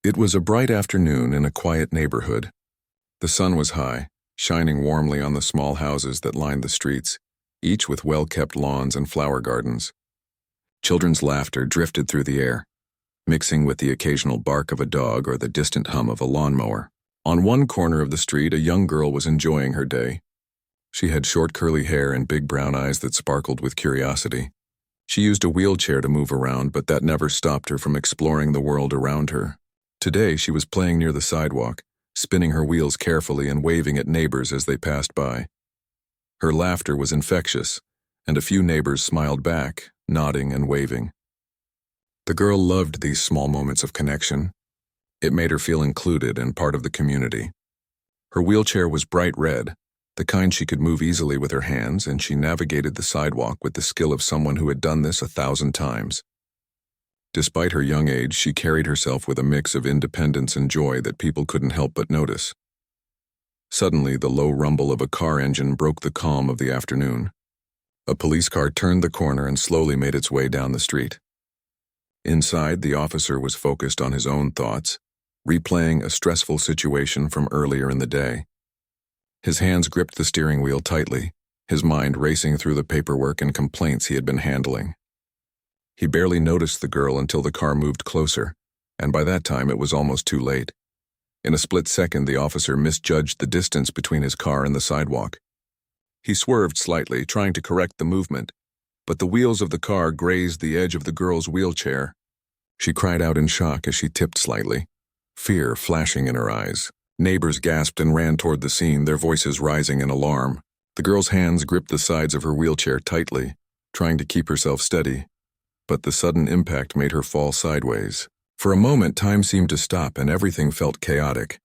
It was a bright afternoon in a quiet neighborhood. The sun was high, shining warmly on the small houses that lined the streets, each with well-kept lawns and flower gardens. Children's laughter drifted through the air, mixing with the occasional bark of a dog or the distant hum of a lawnmower. On one corner of the street, a young girl was enjoying her day. She had short curly hair and big brown eyes that sparkled with curiosity. She used a wheelchair to move around, but that never stopped her from exploring the world around her. Today, she was playing near the sidewalk, spinning her wheels carefully and waving at neighbors as they passed by. Her laughter was infectious, and a few neighbors smiled back, nodding and waving. The girl loved these small moments of connection. It made her feel included and part of the community. Her wheelchair was bright red, the kind she could move easily with her hands, and she navigated the sidewalk with the skill of someone who had done this 1,000 times. Despite her young age, she carried herself with a mix of independence and joy that people couldn't help but notice. Suddenly, the low rumble of a car engine broke the calm of the afternoon. A police car turned the corner and slowly made its way down the street. Inside, the officer was focused on his own thoughts, replaying a stressful situation from earlier in the day. His hands gripped the steering wheel tightly, his mind racing through the paperwork and complaints he had been handling. He barely noticed the girl until the car moved closer, and by that time it was almost too late. In a split second, the officer misjudged the distance between his car and the sidewalk. He swerved slightly, trying to correct the movement, but the wheels of the car grazed the edge of the girl's wheelchair. She cried out in shock as she tipped slightly, fear flashing in her eyes. Neighbors gasped and ran toward the scene, their voices rising in alarm. The girl's hands gripped the sides of her wheelchair tightly, trying to keep herself steady, but the sudden impact made her fall sideways. For a moment, time seemed to stop and everything felt chaotic.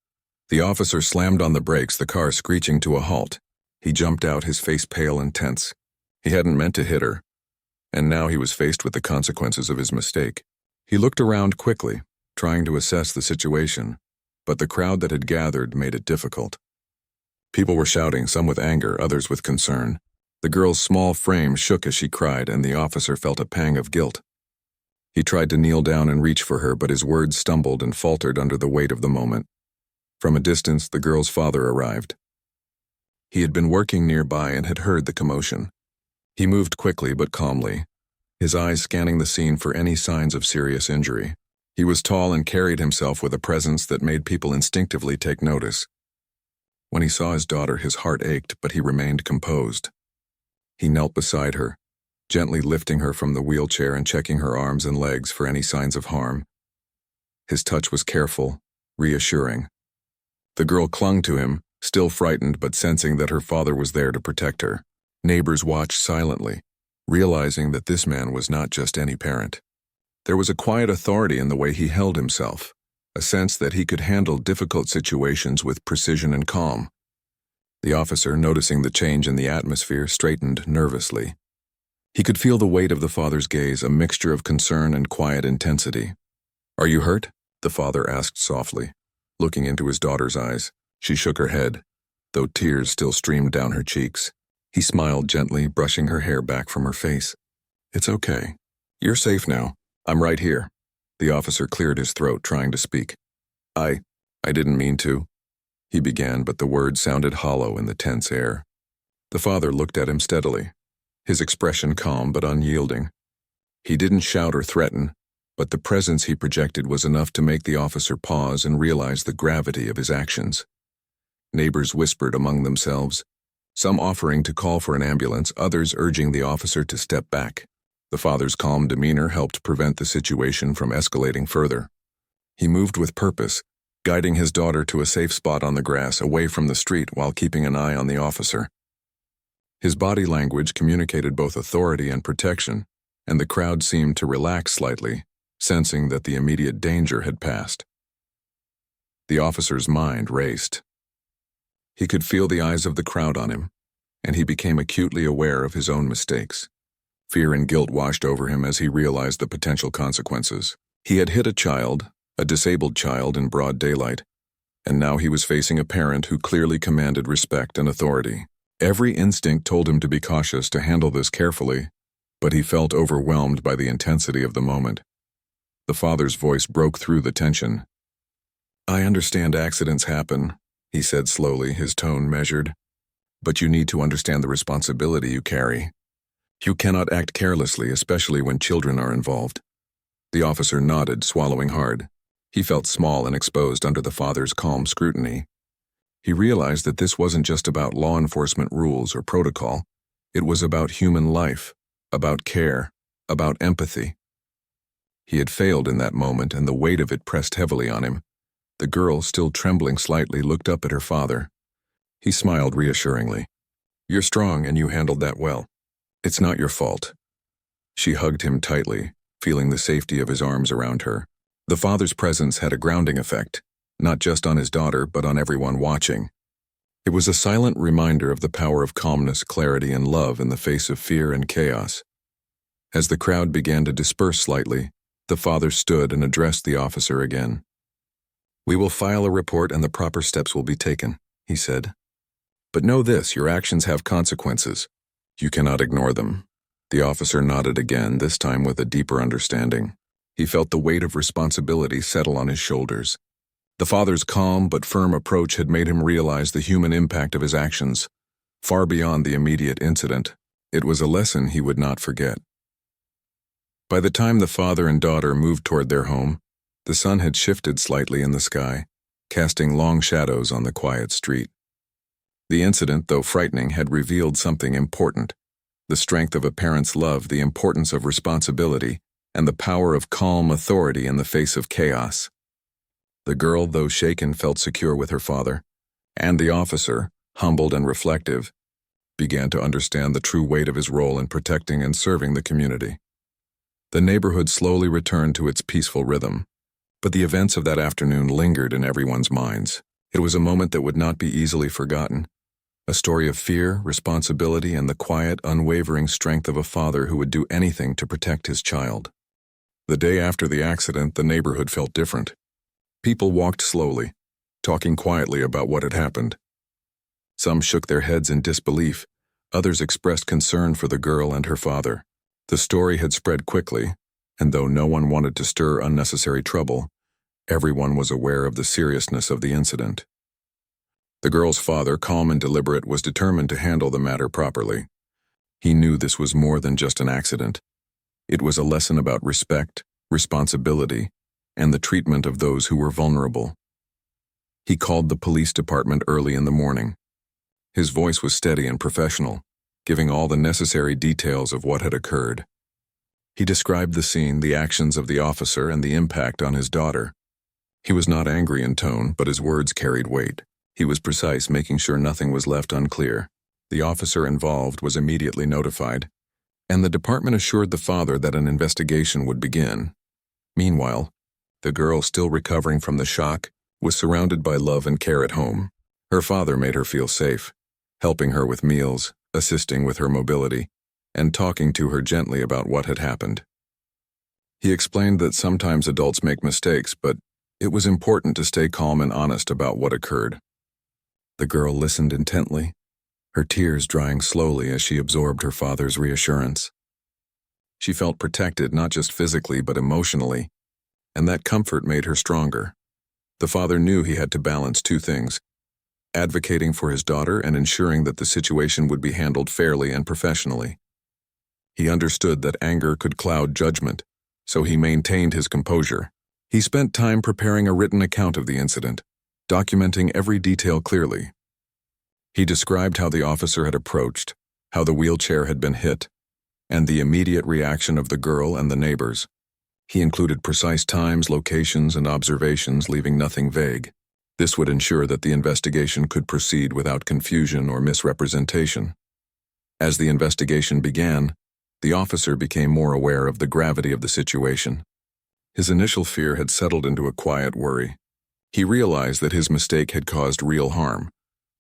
The officer slammed on the brakes, the car screeching to a halt. He jumped out, his face pale and tense. He hadn't meant to hit her, and now he was faced with the consequences of his mistake. He looked around quickly, trying to assess the situation, but the crowd that had gathered made it difficult. People were shouting, some with anger, others with concern. The girl's small frame shook as she cried, and the officer felt a pang of guilt. He tried to kneel down and reach for her, but his words stumbled and faltered under the weight of the moment. From a distance, the girl's father arrived. He had been working nearby and had heard the commotion. He moved quickly but calmly, his eyes scanning the scene for any signs of serious injury. He was tall and carried himself with a presence that made people instinctively take notice. When he saw his daughter, his heart ached, but he remained composed. He knelt beside her, gently lifting her from the wheelchair and checking her arms and legs for any signs of harm. His touch was careful, reassuring. The girl clung to him, still frightened but sensing that her father was there to protect her. Neighbors watched silently, realizing that this man was not just any parent. There was a quiet authority in the way he held himself, a sense that he could handle difficult situations with precision and calm. The officer, noticing the change in the atmosphere, straightened nervously. He could feel the weight of the father's gaze, a mixture of concern and quiet intensity. "Are you hurt?" the father asked softly, looking into his daughter's eyes. She shook her head, though tears still streamed down her cheeks. He smiled gently, brushing her hair back from her face. "It's okay. You're safe now. I'm right here." The officer cleared his throat, trying to speak. I didn't mean to," he began, but the words sounded hollow in the tense air. The father looked at him steadily, his expression calm but unyielding. He didn't shout or threaten, but the presence he projected was enough to make the officer pause and realize the gravity of his actions. Neighbors whispered among themselves, some offering to call for an ambulance, others urging the officer to step back. The father's calm demeanor helped prevent the situation from escalating further. He moved with purpose, guiding his daughter to a safe spot on the grass away from the street while keeping an eye on the officer. His body language communicated both authority and protection, and the crowd seemed to relax slightly, sensing that the immediate danger had passed. The officer's mind raced. He could feel the eyes of the crowd on him, and he became acutely aware of his own mistakes. Fear and guilt washed over him as he realized the potential consequences. He had hit a child, a disabled child, in broad daylight, and now he was facing a parent who clearly commanded respect and authority. Every instinct told him to be cautious, to handle this carefully, but he felt overwhelmed by the intensity of the moment. The father's voice broke through the tension. "I understand accidents happen," he said slowly, his tone measured. "But you need to understand the responsibility you carry. You cannot act carelessly, especially when children are involved." The officer nodded, swallowing hard. He felt small and exposed under the father's calm scrutiny. He realized that this wasn't just about law enforcement rules or protocol. It was about human life, about care, about empathy. He had failed in that moment, and the weight of it pressed heavily on him. The girl, still trembling slightly, looked up at her father. He smiled reassuringly. "You're strong and you handled that well. It's not your fault." She hugged him tightly, feeling the safety of his arms around her. The father's presence had a grounding effect, not just on his daughter, but on everyone watching. It was a silent reminder of the power of calmness, clarity, and love in the face of fear and chaos. As the crowd began to disperse slightly, the father stood and addressed the officer again. "We will file a report and the proper steps will be taken," he said. "But know this, your actions have consequences. You cannot ignore them." The officer nodded again, this time with a deeper understanding. He felt the weight of responsibility settle on his shoulders. The father's calm but firm approach had made him realize the human impact of his actions, far beyond the immediate incident. It was a lesson he would not forget. By the time the father and daughter moved toward their home, the sun had shifted slightly in the sky, casting long shadows on the quiet street. The incident, though frightening, had revealed something important: the strength of a parent's love, the importance of responsibility, and the power of calm authority in the face of chaos. The girl, though shaken, felt secure with her father, and the officer, humbled and reflective, began to understand the true weight of his role in protecting and serving the community. The neighborhood slowly returned to its peaceful rhythm, but the events of that afternoon lingered in everyone's minds. It was a moment that would not be easily forgotten, a story of fear, responsibility, and the quiet, unwavering strength of a father who would do anything to protect his child. The day after the accident, the neighborhood felt different. People walked slowly, talking quietly about what had happened. Some shook their heads in disbelief, others expressed concern for the girl and her father. The story had spread quickly, and though no one wanted to stir unnecessary trouble, everyone was aware of the seriousness of the incident. The girl's father, calm and deliberate, was determined to handle the matter properly. He knew this was more than just an accident. It was a lesson about respect, responsibility, and the treatment of those who were vulnerable. He called the police department early in the morning. His voice was steady and professional, giving all the necessary details of what had occurred. He described the scene, the actions of the officer, and the impact on his daughter. He was not angry in tone, but his words carried weight. He was precise, making sure nothing was left unclear. The officer involved was immediately notified, and the department assured the father that an investigation would begin. Meanwhile, the girl, still recovering from the shock, was surrounded by love and care at home. Her father made her feel safe, helping her with meals, assisting with her mobility, and talking to her gently about what had happened. He explained that sometimes adults make mistakes, but it was important to stay calm and honest about what occurred. The girl listened intently, her tears drying slowly as she absorbed her father's reassurance. She felt protected not just physically but emotionally, and that comfort made her stronger. The father knew he had to balance two things: advocating for his daughter and ensuring that the situation would be handled fairly and professionally. He understood that anger could cloud judgment, so he maintained his composure. He spent time preparing a written account of the incident, documenting every detail clearly. He described how the officer had approached, how the wheelchair had been hit, and the immediate reaction of the girl and the neighbors. He included precise times, locations, and observations, leaving nothing vague. This would ensure that the investigation could proceed without confusion or misrepresentation. As the investigation began, the officer became more aware of the gravity of the situation. His initial fear had settled into a quiet worry. He realized that his mistake had caused real harm,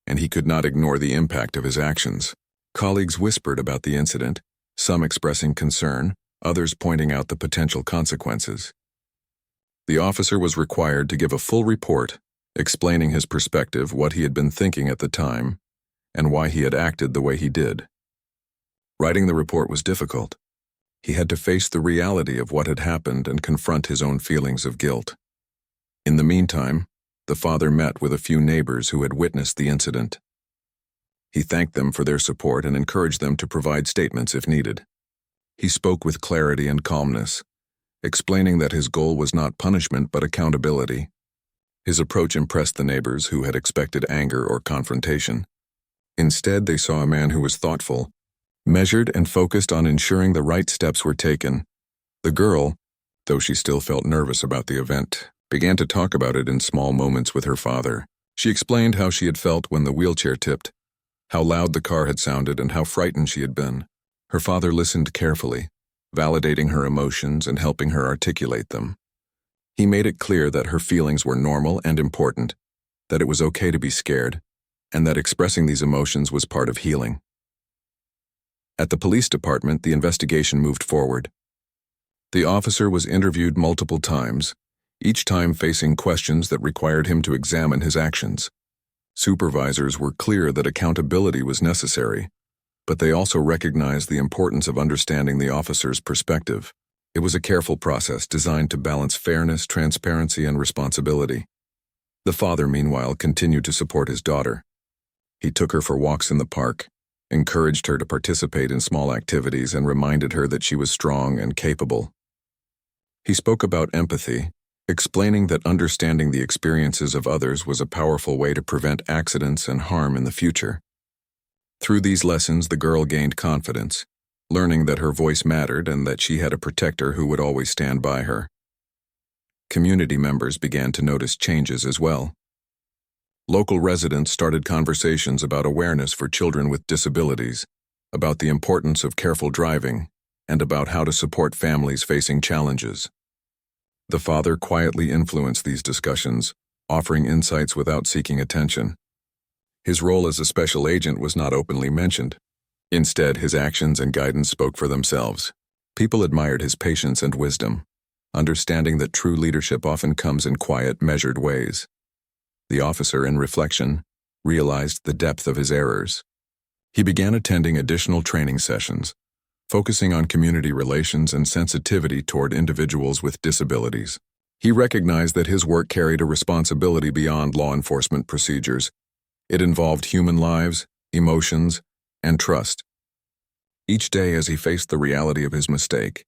and he could not ignore the impact of his actions. Colleagues whispered about the incident, some expressing concern, others pointing out the potential consequences. The officer was required to give a full report, explaining his perspective, what he had been thinking at the time, and why he had acted the way he did. Writing the report was difficult. He had to face the reality of what had happened and confront his own feelings of guilt. In the meantime, the father met with a few neighbors who had witnessed the incident. He thanked them for their support and encouraged them to provide statements if needed. He spoke with clarity and calmness, explaining that his goal was not punishment but accountability. His approach impressed the neighbors who had expected anger or confrontation. Instead, they saw a man who was thoughtful, measured, and focused on ensuring the right steps were taken. The girl, though she still felt nervous about the event, began to talk about it in small moments with her father. She explained how she had felt when the wheelchair tipped, how loud the car had sounded, and how frightened she had been. Her father listened carefully, validating her emotions and helping her articulate them. He made it clear that her feelings were normal and important, that it was okay to be scared, and that expressing these emotions was part of healing. At the police department, the investigation moved forward. The officer was interviewed multiple times, each time facing questions that required him to examine his actions. Supervisors were clear that accountability was necessary, but they also recognized the importance of understanding the officer's perspective. It was a careful process designed to balance fairness, transparency, and responsibility. The father, meanwhile, continued to support his daughter. He took her for walks in the park, encouraged her to participate in small activities, and reminded her that she was strong and capable. He spoke about empathy, explaining that understanding the experiences of others was a powerful way to prevent accidents and harm in the future. Through these lessons, the girl gained confidence, learning that her voice mattered and that she had a protector who would always stand by her. Community members began to notice changes as well. Local residents started conversations about awareness for children with disabilities, about the importance of careful driving, and about how to support families facing challenges. The father quietly influenced these discussions, offering insights without seeking attention. His role as a special agent was not openly mentioned. Instead, his actions and guidance spoke for themselves. People admired his patience and wisdom, understanding that true leadership often comes in quiet, measured ways. The officer, in reflection, realized the depth of his errors. He began attending additional training sessions, focusing on community relations and sensitivity toward individuals with disabilities. He recognized that his work carried a responsibility beyond law enforcement procedures. It involved human lives, emotions, and trust. Each day, as he faced the reality of his mistake,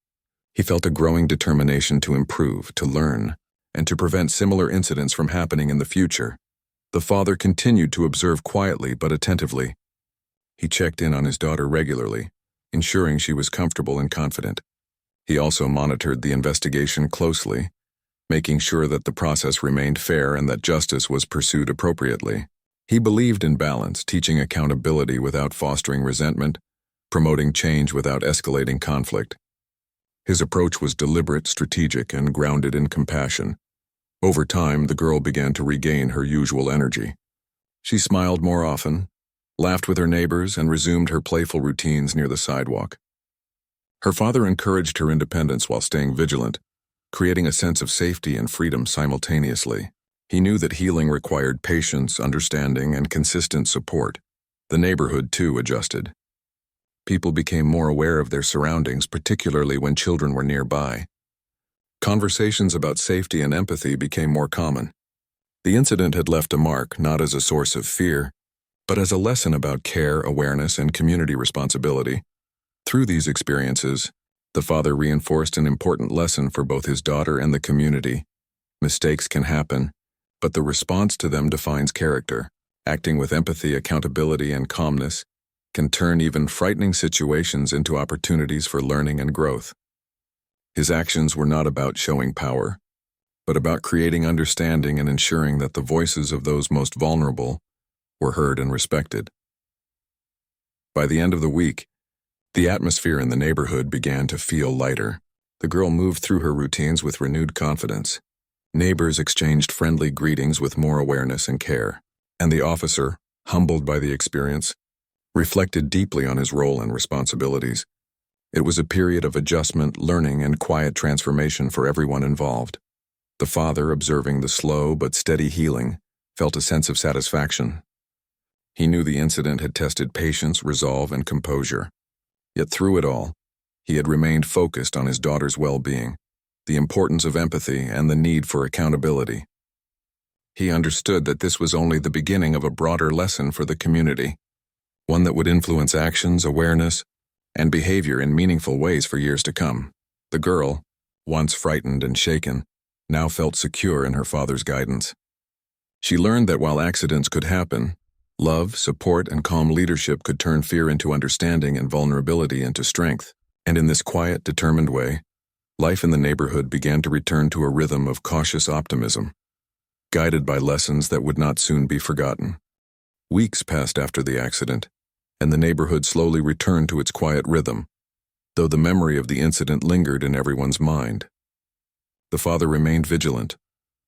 he felt a growing determination to improve, to learn, and to prevent similar incidents from happening in the future. The father continued to observe quietly but attentively. He checked in on his daughter regularly, ensuring she was comfortable and confident. He also monitored the investigation closely, making sure that the process remained fair and that justice was pursued appropriately. He believed in balance, teaching accountability without fostering resentment, promoting change without escalating conflict. His approach was deliberate, strategic, and grounded in compassion. Over time, the girl began to regain her usual energy. She smiled more often, laughed with her neighbors, and resumed her playful routines near the sidewalk. Her father encouraged her independence while staying vigilant, creating a sense of safety and freedom simultaneously. He knew that healing required patience, understanding, and consistent support. The neighborhood, too, adjusted. People became more aware of their surroundings, particularly when children were nearby. Conversations about safety and empathy became more common. The incident had left a mark, not as a source of fear, but as a lesson about care, awareness, and community responsibility. Through these experiences, the father reinforced an important lesson for both his daughter and the community. Mistakes can happen, but the response to them defines character. Acting with empathy, accountability, and calmness can turn even frightening situations into opportunities for learning and growth. His actions were not about showing power, but about creating understanding and ensuring that the voices of those most vulnerable were heard and respected. By the end of the week, the atmosphere in the neighborhood began to feel lighter. The girl moved through her routines with renewed confidence. Neighbors exchanged friendly greetings with more awareness and care, and the officer, humbled by the experience, reflected deeply on his role and responsibilities. It was a period of adjustment, learning, and quiet transformation for everyone involved. The father, observing the slow but steady healing, felt a sense of satisfaction. He knew the incident had tested patience, resolve, and composure. Yet through it all, he had remained focused on his daughter's well-being, the importance of empathy, and the need for accountability. He understood that this was only the beginning of a broader lesson for the community, one that would influence actions, awareness, and behavior in meaningful ways for years to come. The girl, once frightened and shaken, now felt secure in her father's guidance. She learned that while accidents could happen, love, support, and calm leadership could turn fear into understanding and vulnerability into strength. And in this quiet, determined way, life in the neighborhood began to return to a rhythm of cautious optimism, guided by lessons that would not soon be forgotten. Weeks passed after the accident, and the neighborhood slowly returned to its quiet rhythm, though the memory of the incident lingered in everyone's mind. The father remained vigilant,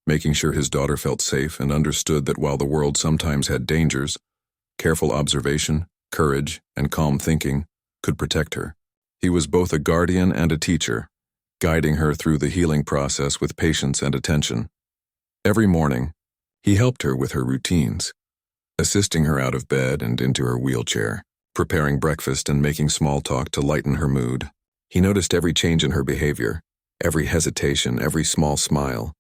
making sure his daughter felt safe and understood that while the world sometimes had dangers, careful observation, courage, and calm thinking could protect her. He was both a guardian and a teacher, guiding her through the healing process with patience and attention. Every morning, he helped her with her routines, assisting her out of bed and into her wheelchair, preparing breakfast and making small talk to lighten her mood. He noticed every change in her behavior, every hesitation, every small smile.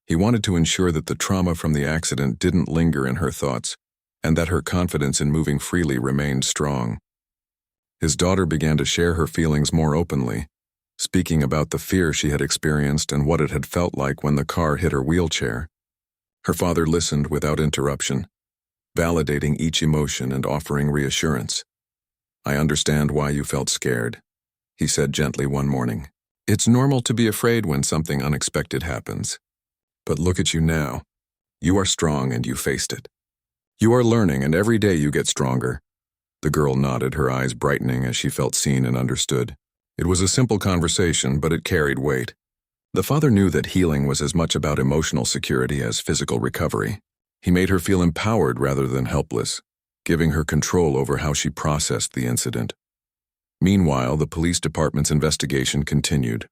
He wanted to ensure that the trauma from the accident didn't linger in her thoughts and that her confidence in moving freely remained strong. His daughter began to share her feelings more openly, speaking about the fear she had experienced and what it had felt like when the car hit her wheelchair. Her father listened without interruption, validating each emotion and offering reassurance. "I understand why you felt scared," he said gently one morning. "It's normal to be afraid when something unexpected happens. But look at you now. You are strong and you faced it. You are learning and every day you get stronger." The girl nodded, her eyes brightening as she felt seen and understood. It was a simple conversation, but it carried weight. The father knew that healing was as much about emotional security as physical recovery. He made her feel empowered rather than helpless, giving her control over how she processed the incident. Meanwhile, the police department's investigation continued.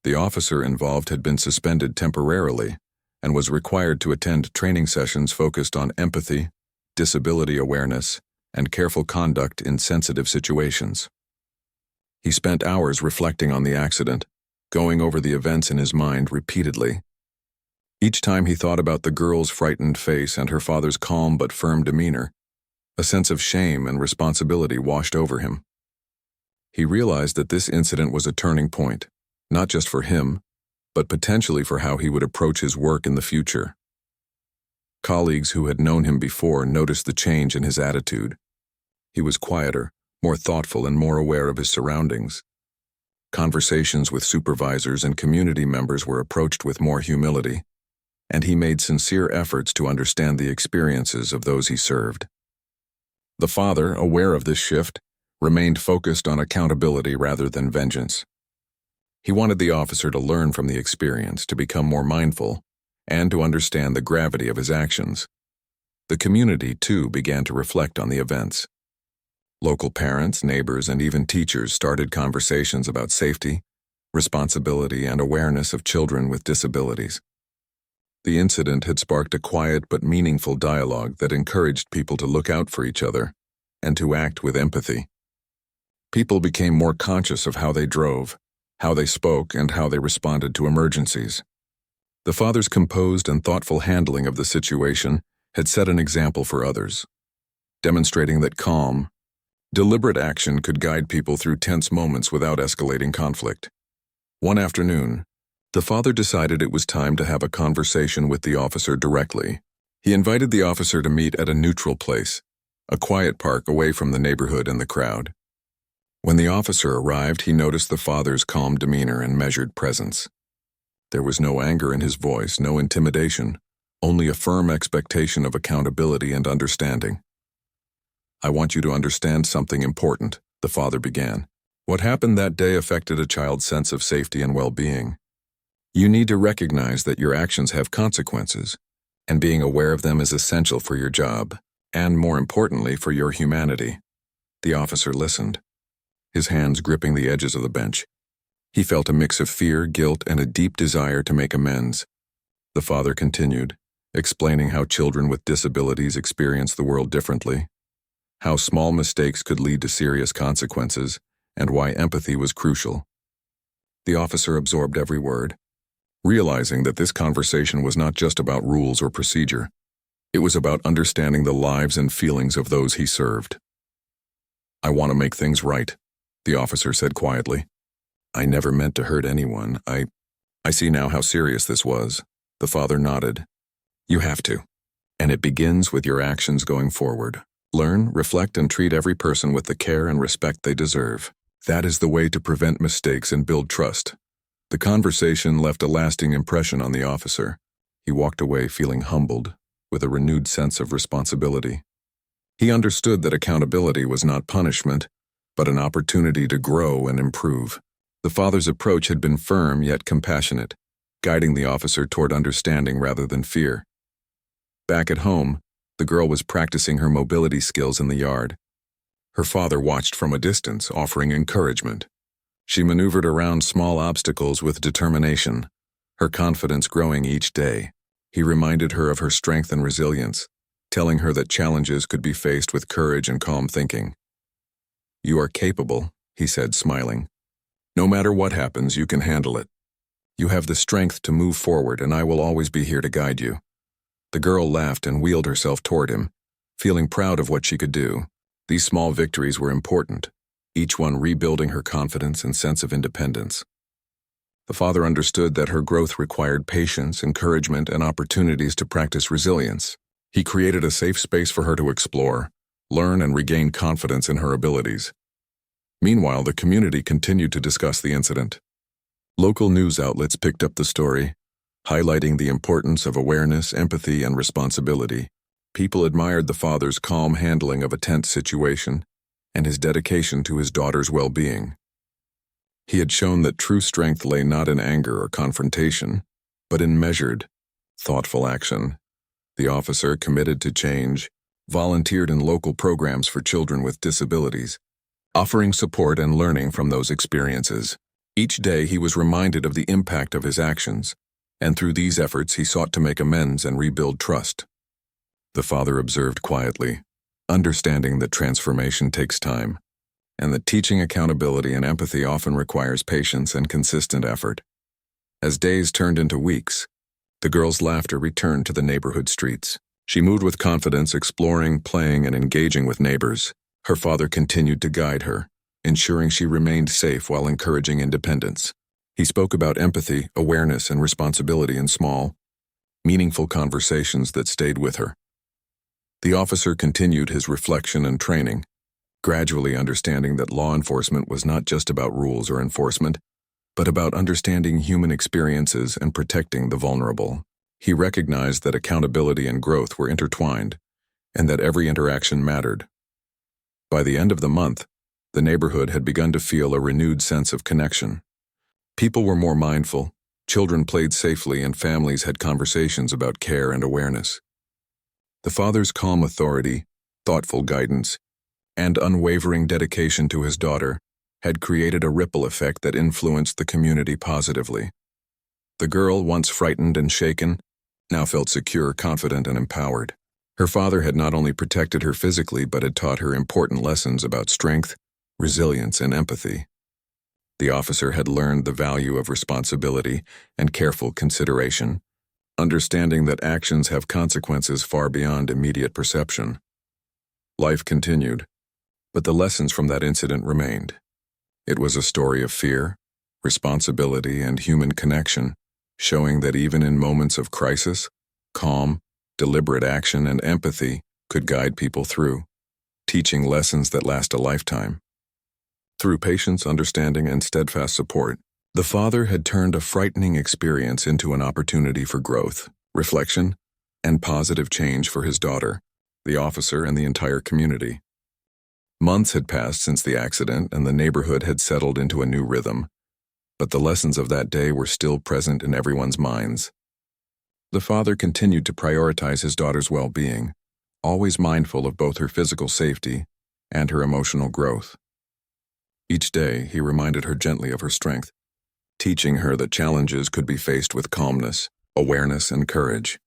The officer involved had been suspended temporarily and was required to attend training sessions focused on empathy, disability awareness, and careful conduct in sensitive situations. He spent hours reflecting on the accident, going over the events in his mind repeatedly. Each time he thought about the girl's frightened face and her father's calm but firm demeanor, a sense of shame and responsibility washed over him. He realized that this incident was a turning point, not just for him, but potentially for how he would approach his work in the future. Colleagues who had known him before noticed the change in his attitude. He was quieter, more thoughtful, and more aware of his surroundings. Conversations with supervisors and community members were approached with more humility, and he made sincere efforts to understand the experiences of those he served. The father, aware of this shift, remained focused on accountability rather than vengeance. He wanted the officer to learn from the experience, to become more mindful, and to understand the gravity of his actions. The community, too, began to reflect on the events. Local parents, neighbors, and even teachers started conversations about safety, responsibility, and awareness of children with disabilities. The incident had sparked a quiet but meaningful dialogue that encouraged people to look out for each other and to act with empathy. People became more conscious of how they drove, how they spoke, and how they responded to emergencies. The father's composed and thoughtful handling of the situation had set an example for others, demonstrating that calm, deliberate action could guide people through tense moments without escalating conflict. One afternoon, the father decided it was time to have a conversation with the officer directly. He invited the officer to meet at a neutral place, a quiet park away from the neighborhood and the crowd. When the officer arrived, he noticed the father's calm demeanor and measured presence. There was no anger in his voice, no intimidation, only a firm expectation of accountability and understanding. "I want you to understand something important," the father began. "What happened that day affected a child's sense of safety and well-being. You need to recognize that your actions have consequences, and being aware of them is essential for your job, and more importantly, for your humanity." The officer listened, his hands gripping the edges of the bench. He felt a mix of fear, guilt, and a deep desire to make amends. The father continued, explaining how children with disabilities experience the world differently, how small mistakes could lead to serious consequences, and why empathy was crucial. The officer absorbed every word, realizing that this conversation was not just about rules or procedure. It was about understanding the lives and feelings of those he served. "I want to make things right," the officer said quietly. "I never meant to hurt anyone. I see now how serious this was." The father nodded. "You have to. And it begins with your actions going forward. Learn, reflect, and treat every person with the care and respect they deserve. That is the way to prevent mistakes and build trust." The conversation left a lasting impression on the officer. He walked away feeling humbled, with a renewed sense of responsibility. He understood that accountability was not punishment, but an opportunity to grow and improve. The father's approach had been firm yet compassionate, guiding the officer toward understanding rather than fear. Back at home, the girl was practicing her mobility skills in the yard. Her father watched from a distance, offering encouragement. She maneuvered around small obstacles with determination, her confidence growing each day. He reminded her of her strength and resilience, telling her that challenges could be faced with courage and calm thinking. "You are capable," he said, smiling. "No matter what happens, you can handle it. You have the strength to move forward, and I will always be here to guide you." The girl laughed and wheeled herself toward him, feeling proud of what she could do. These small victories were important, each one rebuilding her confidence and sense of independence. The father understood that her growth required patience, encouragement, and opportunities to practice resilience. He created a safe space for her to explore, learn, and regain confidence in her abilities. Meanwhile, the community continued to discuss the incident. Local news outlets picked up the story, highlighting the importance of awareness, empathy, and responsibility. People admired the father's calm handling of a tense situation and his dedication to his daughter's well-being. He had shown that true strength lay not in anger or confrontation, but in measured, thoughtful action. The officer, committed to change, volunteered in local programs for children with disabilities, offering support and learning from those experiences. Each day he was reminded of the impact of his actions, and through these efforts he sought to make amends and rebuild trust. The father observed quietly, understanding that transformation takes time, and that teaching accountability and empathy often requires patience and consistent effort. As days turned into weeks, the girl's laughter returned to the neighborhood streets. She moved with confidence, exploring, playing, and engaging with neighbors. Her father continued to guide her, ensuring she remained safe while encouraging independence. He spoke about empathy, awareness, and responsibility in small, meaningful conversations that stayed with her. The officer continued his reflection and training, gradually understanding that law enforcement was not just about rules or enforcement, but about understanding human experiences and protecting the vulnerable. He recognized that accountability and growth were intertwined, and that every interaction mattered. By the end of the month, the neighborhood had begun to feel a renewed sense of connection. People were more mindful, children played safely, and families had conversations about care and awareness. The father's calm authority, thoughtful guidance, and unwavering dedication to his daughter had created a ripple effect that influenced the community positively. The girl, once frightened and shaken, now felt secure, confident, and empowered. Her father had not only protected her physically, but had taught her important lessons about strength, resilience, and empathy. The officer had learned the value of responsibility and careful consideration, understanding that actions have consequences far beyond immediate perception. Life continued, but the lessons from that incident remained. It was a story of fear, responsibility, and human connection, showing that even in moments of crisis, calm, deliberate action and empathy could guide people through, teaching lessons that last a lifetime. Through patience, understanding, and steadfast support, the father had turned a frightening experience into an opportunity for growth, reflection, and positive change for his daughter, the officer, and the entire community. Months had passed since the accident, and the neighborhood had settled into a new rhythm, but the lessons of that day were still present in everyone's minds. The father continued to prioritize his daughter's well-being, always mindful of both her physical safety and her emotional growth. Each day, he reminded her gently of her strength, teaching her that challenges could be faced with calmness, awareness, and courage.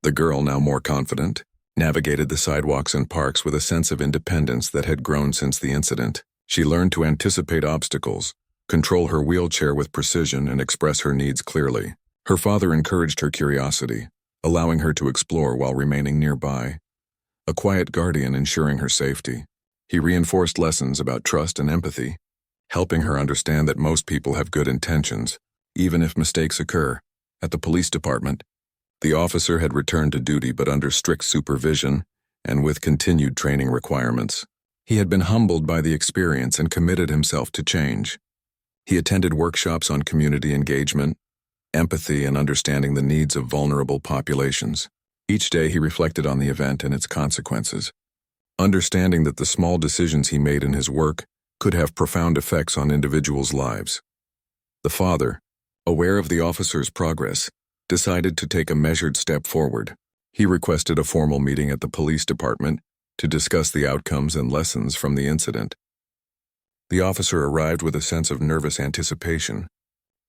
The girl, now more confident, navigated the sidewalks and parks with a sense of independence that had grown since the incident. She learned to anticipate obstacles, control her wheelchair with precision, and express her needs clearly. Her father encouraged her curiosity, allowing her to explore while remaining nearby, a quiet guardian ensuring her safety. He reinforced lessons about trust and empathy, helping her understand that most people have good intentions, even if mistakes occur. At the police department, the officer had returned to duty but under strict supervision and with continued training requirements. He had been humbled by the experience and committed himself to change. He attended workshops on community engagement, empathy, and understanding the needs of vulnerable populations. Each day he reflected on the event and its consequences, understanding that the small decisions he made in his work could have profound effects on individuals' lives. The father, aware of the officer's progress, decided to take a measured step forward. He requested a formal meeting at the police department to discuss the outcomes and lessons from the incident. The officer arrived with a sense of nervous anticipation.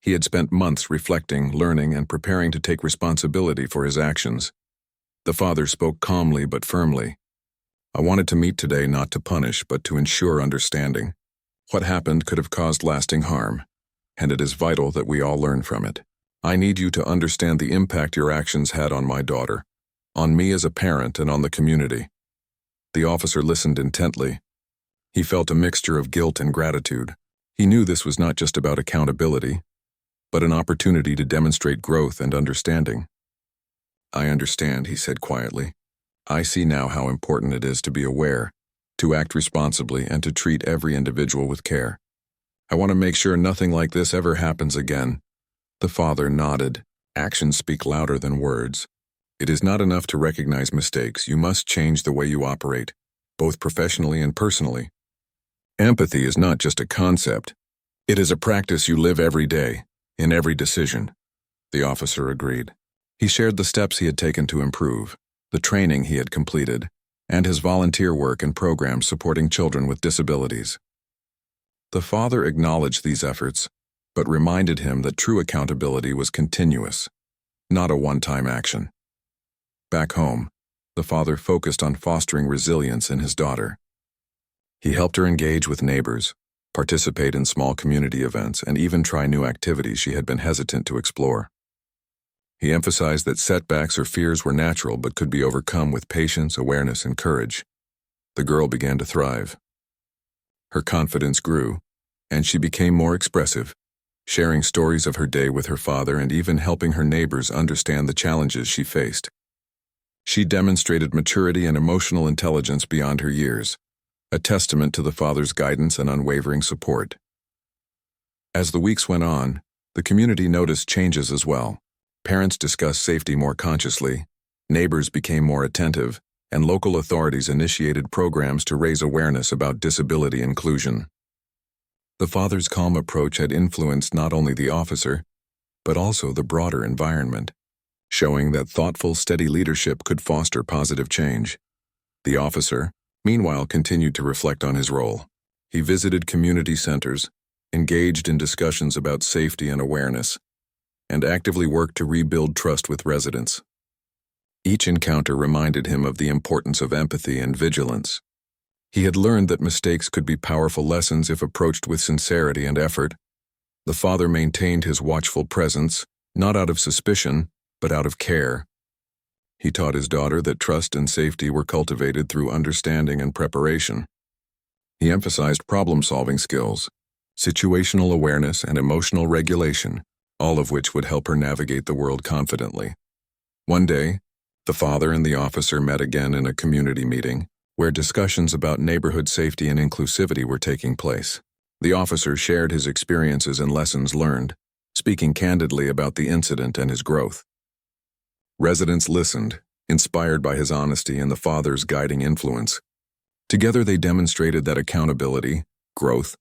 He had spent months reflecting, learning, and preparing to take responsibility for his actions. The father spoke calmly but firmly. "I wanted to meet today not to punish, but to ensure understanding. What happened could have caused lasting harm, and it is vital that we all learn from it. I need you to understand the impact your actions had on my daughter, on me as a parent, and on the community." The officer listened intently. He felt a mixture of guilt and gratitude. He knew this was not just about accountability, but an opportunity to demonstrate growth and understanding. "I understand," he said quietly. "I see now how important it is to be aware, to act responsibly, and to treat every individual with care. I want to make sure nothing like this ever happens again." The father nodded. "Actions speak louder than words. It is not enough to recognize mistakes. You must change the way you operate, both professionally and personally. Empathy is not just a concept. It is a practice you live every day, in every decision." The officer agreed. He shared the steps he had taken to improve, the training he had completed, and his volunteer work in programs supporting children with disabilities. The father acknowledged these efforts, but reminded him that true accountability was continuous, not a one-time action. Back home, the father focused on fostering resilience in his daughter. He helped her engage with neighbors, participate in small community events, and even try new activities she had been hesitant to explore. He emphasized that setbacks or fears were natural but could be overcome with patience, awareness, and courage. The girl began to thrive. Her confidence grew, and she became more expressive, sharing stories of her day with her father and even helping her neighbors understand the challenges she faced. She demonstrated maturity and emotional intelligence beyond her years, a testament to the father's guidance and unwavering support. As the weeks went on, the community noticed changes as well. Parents discussed safety more consciously, neighbors became more attentive, and local authorities initiated programs to raise awareness about disability inclusion. The father's calm approach had influenced not only the officer, but also the broader environment, showing that thoughtful, steady leadership could foster positive change. The officer, meanwhile, continued to reflect on his role. He visited community centers, engaged in discussions about safety and awareness, and actively worked to rebuild trust with residents. Each encounter reminded him of the importance of empathy and vigilance. He had learned that mistakes could be powerful lessons if approached with sincerity and effort. The father maintained his watchful presence, not out of suspicion, but out of care. He taught his daughter that trust and safety were cultivated through understanding and preparation. He emphasized problem-solving skills, situational awareness, and emotional regulation, all of which would help her navigate the world confidently. One day, the father and the officer met again in a community meeting, where discussions about neighborhood safety and inclusivity were taking place. The officer shared his experiences and lessons learned, speaking candidly about the incident and his growth. Residents listened, inspired by his honesty and the father's guiding influence. Together they demonstrated that accountability, growth,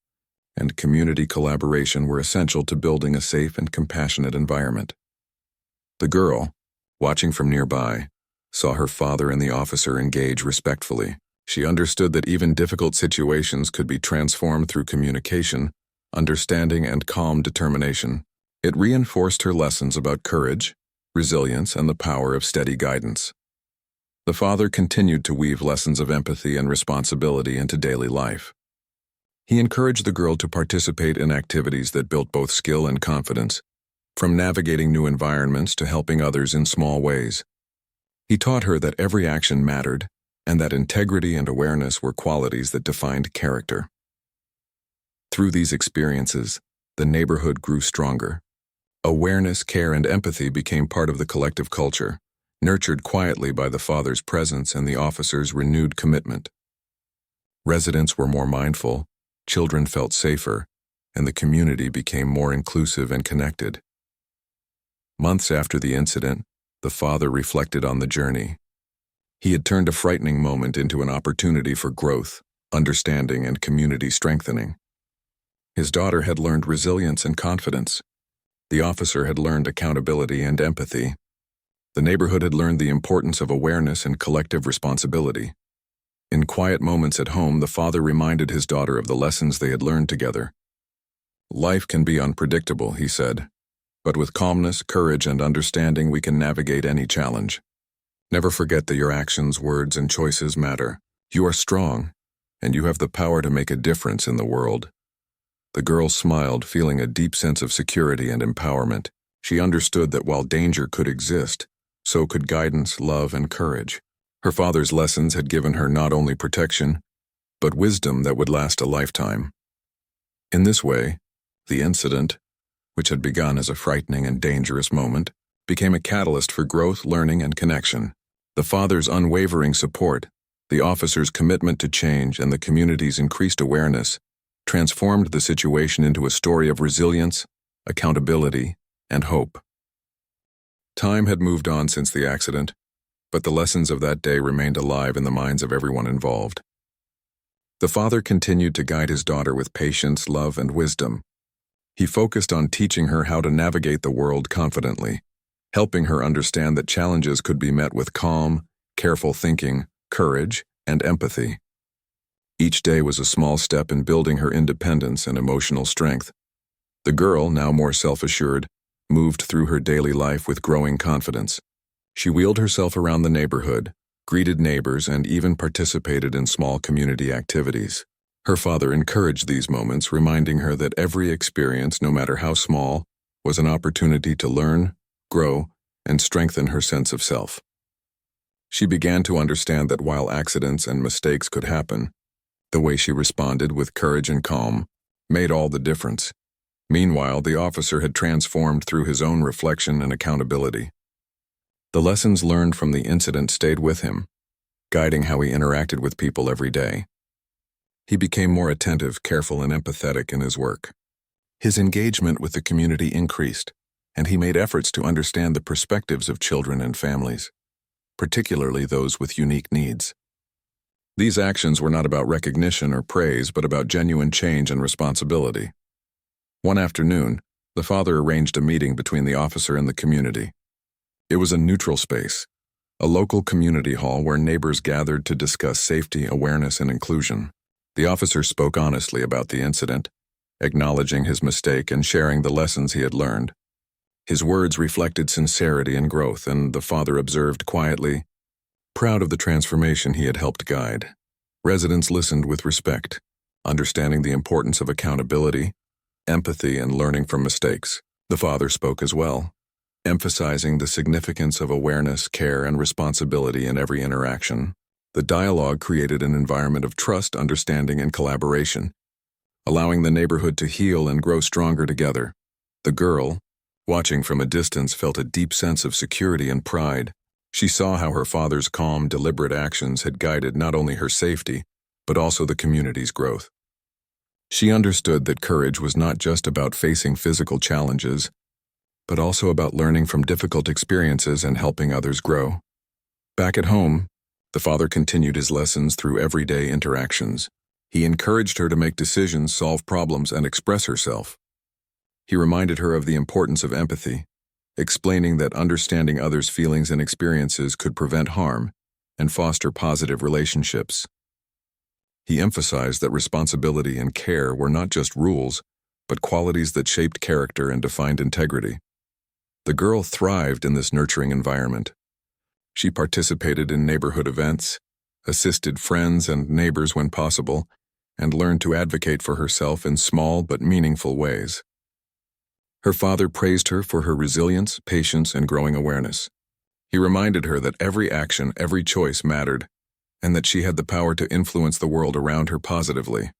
and community collaboration were essential to building a safe and compassionate environment. The girl, watching from nearby, saw her father and the officer engage respectfully. She understood that even difficult situations could be transformed through communication, understanding, and calm determination. It reinforced her lessons about courage, resilience, and the power of steady guidance. The father continued to weave lessons of empathy and responsibility into daily life. He encouraged the girl to participate in activities that built both skill and confidence, from navigating new environments to helping others in small ways. He taught her that every action mattered, and that integrity and awareness were qualities that defined character. Through these experiences, the neighborhood grew stronger. Awareness, care, and empathy became part of the collective culture, nurtured quietly by the father's presence and the officer's renewed commitment. Residents were more mindful, children felt safer, and the community became more inclusive and connected. Months after the incident, the father reflected on the journey. He had turned a frightening moment into an opportunity for growth, understanding, and community strengthening. His daughter had learned resilience and confidence. The officer had learned accountability and empathy. The neighborhood had learned the importance of awareness and collective responsibility. In quiet moments at home, the father reminded his daughter of the lessons they had learned together. "Life can be unpredictable," he said, "but with calmness, courage, and understanding we can navigate any challenge. Never forget that your actions, words, and choices matter. You are strong, and you have the power to make a difference in the world." The girl smiled, feeling a deep sense of security and empowerment. She understood that while danger could exist, so could guidance, love, and courage. Her father's lessons had given her not only protection, but wisdom that would last a lifetime. In this way, the incident, which had begun as a frightening and dangerous moment, became a catalyst for growth, learning, and connection. The father's unwavering support, the officer's commitment to change, and the community's increased awareness transformed the situation into a story of resilience, accountability, and hope. Time had moved on since the accident, but the lessons of that day remained alive in the minds of everyone involved. The father continued to guide his daughter with patience, love, and wisdom. He focused on teaching her how to navigate the world confidently, helping her understand that challenges could be met with calm, careful thinking, courage, and empathy. Each day was a small step in building her independence and emotional strength. The girl, now more self-assured, moved through her daily life with growing confidence. She wheeled herself around the neighborhood, greeted neighbors, and even participated in small community activities. Her father encouraged these moments, reminding her that every experience, no matter how small, was an opportunity to learn, grow, and strengthen her sense of self. She began to understand that while accidents and mistakes could happen, the way she responded with courage and calm made all the difference. Meanwhile, the officer had transformed through his own reflection and accountability. The lessons learned from the incident stayed with him, guiding how he interacted with people every day. He became more attentive, careful, and empathetic in his work. His engagement with the community increased, and he made efforts to understand the perspectives of children and families, particularly those with unique needs. These actions were not about recognition or praise, but about genuine change and responsibility. One afternoon, the father arranged a meeting between the officer and the community. It was a neutral space, a local community hall where neighbors gathered to discuss safety, awareness, and inclusion. The officer spoke honestly about the incident, acknowledging his mistake and sharing the lessons he had learned. His words reflected sincerity and growth, and the father observed quietly, proud of the transformation he had helped guide. Residents listened with respect, understanding the importance of accountability, empathy, and learning from mistakes. The father spoke as well, emphasizing the significance of awareness, care, and responsibility in every interaction. The dialogue created an environment of trust, understanding, and collaboration, allowing the neighborhood to heal and grow stronger together. The girl, watching from a distance, felt a deep sense of security and pride. She saw how her father's calm, deliberate actions had guided not only her safety, but also the community's growth. She understood that courage was not just about facing physical challenges, but also about learning from difficult experiences and helping others grow. Back at home, the father continued his lessons through everyday interactions. He encouraged her to make decisions, solve problems, and express herself. He reminded her of the importance of empathy, explaining that understanding others' feelings and experiences could prevent harm and foster positive relationships. He emphasized that responsibility and care were not just rules, but qualities that shaped character and defined integrity. The girl thrived in this nurturing environment. She participated in neighborhood events, assisted friends and neighbors when possible, and learned to advocate for herself in small but meaningful ways. Her father praised her for her resilience, patience, and growing awareness. He reminded her that every action, every choice mattered, and that she had the power to influence the world around her positively.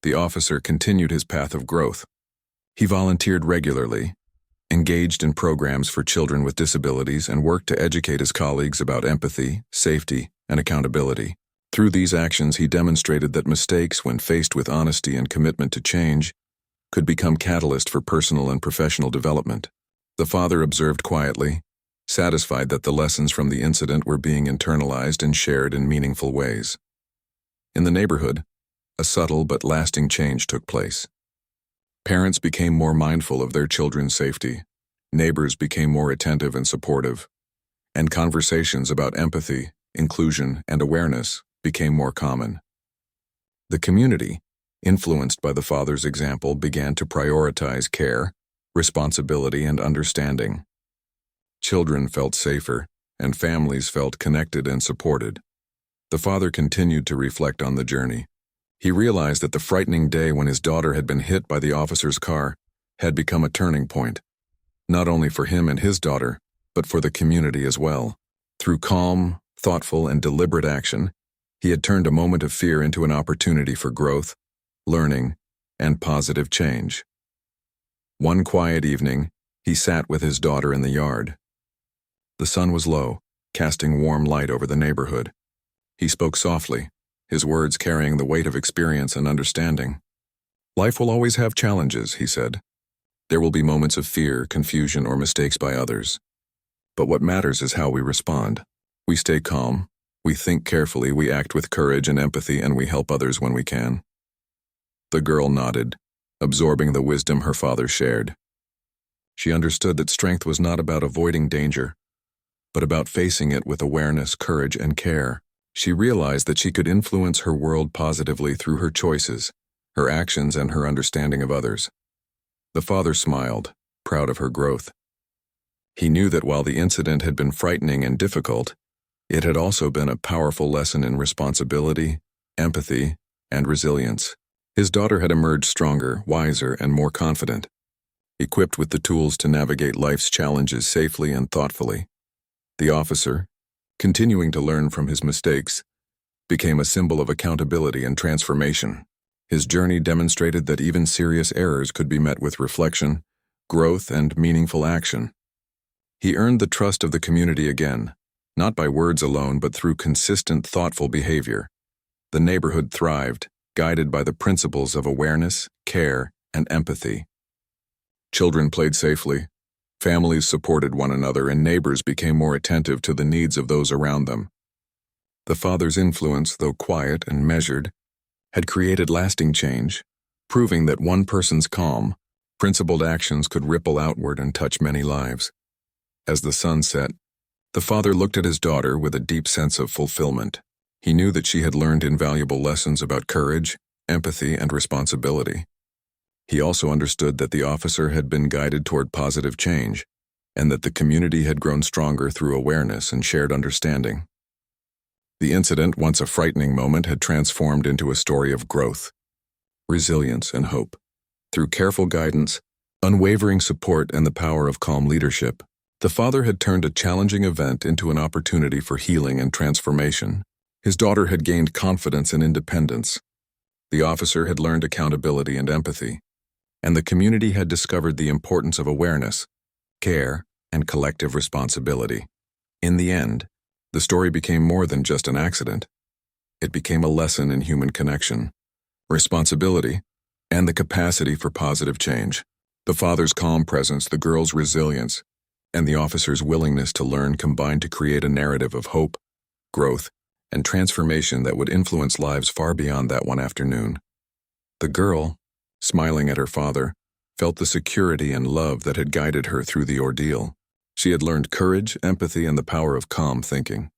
The officer continued his path of growth. He volunteered regularly, engaged in programs for children with disabilities, and worked to educate his colleagues about empathy, safety, and accountability. Through these actions, he demonstrated that mistakes, when faced with honesty and commitment to change, could become catalyst for personal and professional development. The father observed quietly, satisfied that the lessons from the incident were being internalized and shared in meaningful ways. In the neighborhood, a subtle but lasting change took place. Parents became more mindful of their children's safety, neighbors became more attentive and supportive, and conversations about empathy, inclusion, and awareness became more common. The community, influenced by the father's example, began to prioritize care, responsibility, and understanding. Children felt safer, and families felt connected and supported. The father continued to reflect on the journey. He realized that the frightening day when his daughter had been hit by the officer's car had become a turning point, not only for him and his daughter, but for the community as well. Through calm, thoughtful, and deliberate action, he had turned a moment of fear into an opportunity for growth, learning, and positive change. One quiet evening, he sat with his daughter in the yard. The sun was low, casting warm light over the neighborhood. He spoke softly, his words carrying the weight of experience and understanding. "Life will always have challenges," he said. "There will be moments of fear, confusion, or mistakes by others. But what matters is how we respond. We stay calm, we think carefully, we act with courage and empathy, and we help others when we can." The girl nodded, absorbing the wisdom her father shared. She understood that strength was not about avoiding danger, but about facing it with awareness, courage, and care. She realized that she could influence her world positively through her choices, her actions, and her understanding of others. The father smiled, proud of her growth. He knew that while the incident had been frightening and difficult, it had also been a powerful lesson in responsibility, empathy, and resilience. His daughter had emerged stronger, wiser, and more confident, equipped with the tools to navigate life's challenges safely and thoughtfully. The officer, continuing to learn from his mistakes, became a symbol of accountability and transformation. His journey demonstrated that even serious errors could be met with reflection, growth, and meaningful action. He earned the trust of the community again, not by words alone, but through consistent, thoughtful behavior. The neighborhood thrived, guided by the principles of awareness, care, and empathy. Children played safely, families supported one another, and neighbors became more attentive to the needs of those around them. The father's influence, though quiet and measured, had created lasting change, proving that one person's calm, principled actions could ripple outward and touch many lives. As the sun set, the father looked at his daughter with a deep sense of fulfillment. He knew that she had learned invaluable lessons about courage, empathy, and responsibility. He also understood that the officer had been guided toward positive change, and that the community had grown stronger through awareness and shared understanding. The incident, once a frightening moment, had transformed into a story of growth, resilience, and hope. Through careful guidance, unwavering support, and the power of calm leadership, the father had turned a challenging event into an opportunity for healing and transformation. His daughter had gained confidence and independence. The officer had learned accountability and empathy, and the community had discovered the importance of awareness, care, and collective responsibility. In the end, the story became more than just an accident. It became a lesson in human connection, responsibility, and the capacity for positive change. The father's calm presence, the girl's resilience, and the officer's willingness to learn combined to create a narrative of hope, growth, and transformation that would influence lives far beyond that one afternoon. The girl, smiling at her father, felt the security and love that had guided her through the ordeal. She had learned courage, empathy, and the power of calm thinking.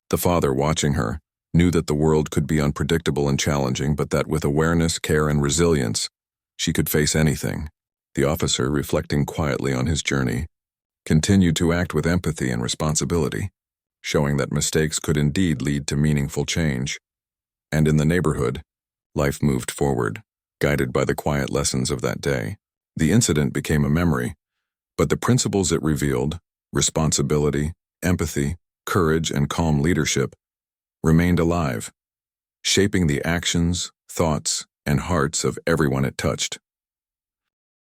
The father, watching her, knew that the world could be unpredictable and challenging, but that with awareness, care, and resilience, she could face anything. The officer, reflecting quietly on his journey, continued to act with empathy and responsibility, showing that mistakes could indeed lead to meaningful change. And in the neighborhood, life moved forward, guided by the quiet lessons of that day. The incident became a memory, but the principles it revealed, responsibility, empathy, courage, and calm leadership, remained alive, shaping the actions, thoughts, and hearts of everyone it touched.